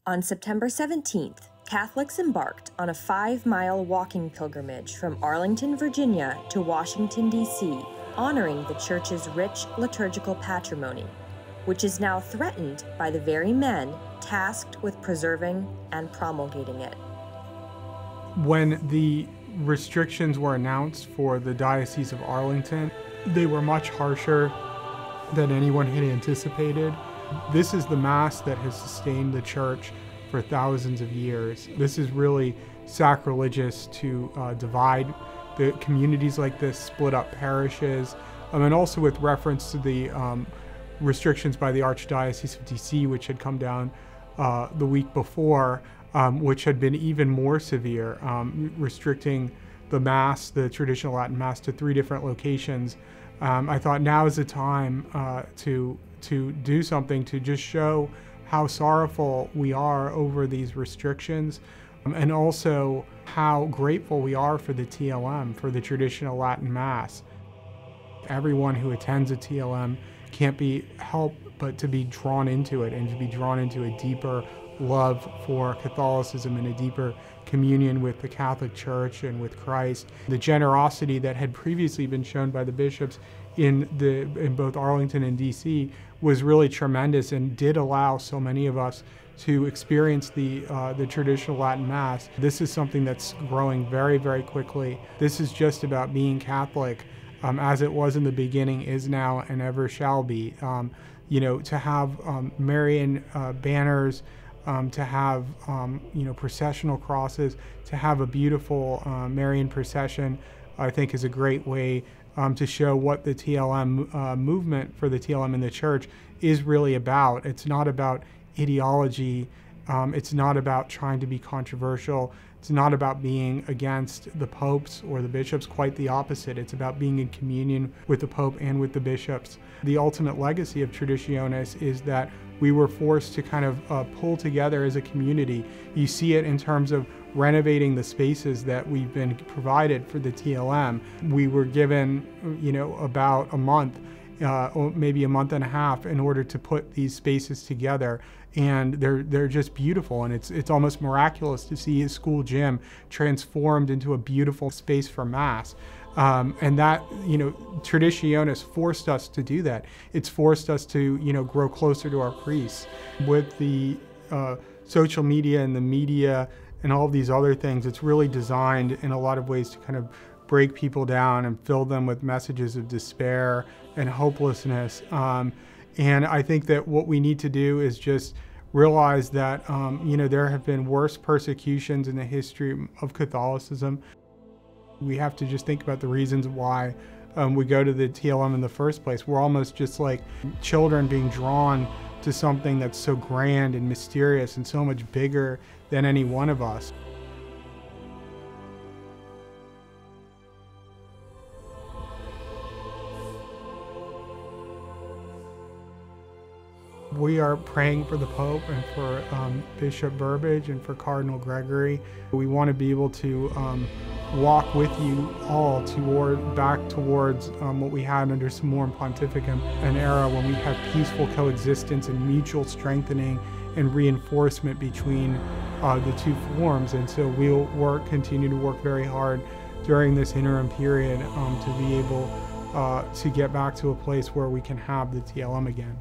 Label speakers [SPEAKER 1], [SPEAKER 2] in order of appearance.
[SPEAKER 1] On September 17th, Catholics embarked on a 5-mile walking pilgrimage from Arlington, Virginia to Washington, D.C., honoring the church's rich liturgical patrimony, which is now threatened by the very men tasked with preserving and promulgating it.
[SPEAKER 2] When the restrictions were announced for the Diocese of Arlington, they were much harsher than anyone had anticipated. This is the Mass that has sustained the Church for thousands of years. This is really sacrilegious to divide the communities like this, split up parishes, and also with reference to the restrictions by the Archdiocese of DC, which had come down the week before, which had been even more severe, restricting the Mass, the traditional Latin Mass, to 3 different locations. I thought now is the time to do something to just show how sorrowful we are over these restrictions, and also how grateful we are for the TLM, for the traditional Latin Mass. Everyone who attends a TLM can't be helped but to be drawn into it, and to be drawn into a deeper love for Catholicism and a deeper communion with the Catholic Church and with Christ. The generosity that had previously been shown by the bishops in both Arlington and DC was really tremendous, and did allow so many of us to experience the traditional Latin Mass. This is something that's growing very, very quickly. This is just about being Catholic, as it was in the beginning, is now, and ever shall be. To have Marian banners, to have processional crosses, to have a beautiful Marian procession, I think is a great way to show what the TLM movement for the TLM in the Church is really about. It's not about ideology. It's not about trying to be controversial. It's not about being against the popes or the bishops, quite the opposite. It's about being in communion with the Pope and with the bishops. The ultimate legacy of Traditionis is that we were forced to kind of pull together as a community. You see it in terms of renovating the spaces that we've been provided for the TLM. We were given, about a month, or maybe a month and a half, in order to put these spaces together, and they're just beautiful. And it's almost miraculous to see a school gym transformed into a beautiful space for Mass. And that, Traditionis forced us to do that. It's forced us to, grow closer to our priests. With the social media and the media and all of these other things, it's really designed in a lot of ways to kind of break people down and fill them with messages of despair and hopelessness. And I think that what we need to do is just realize that, there have been worse persecutions in the history of Catholicism. We have to just think about the reasons why we go to the TLM in the first place. We're almost just like children being drawn to something that's so grand and mysterious and so much bigger than any one of us. We are praying for the Pope and for Bishop Burbidge and for Cardinal Gregory. We want to be able to walk with you all back towards what we had under Summorum Pontificum, an era when we had peaceful coexistence and mutual strengthening and reinforcement between the 2 forms. And so we'll continue to work very hard during this interim period to be able to get back to a place where we can have the TLM again.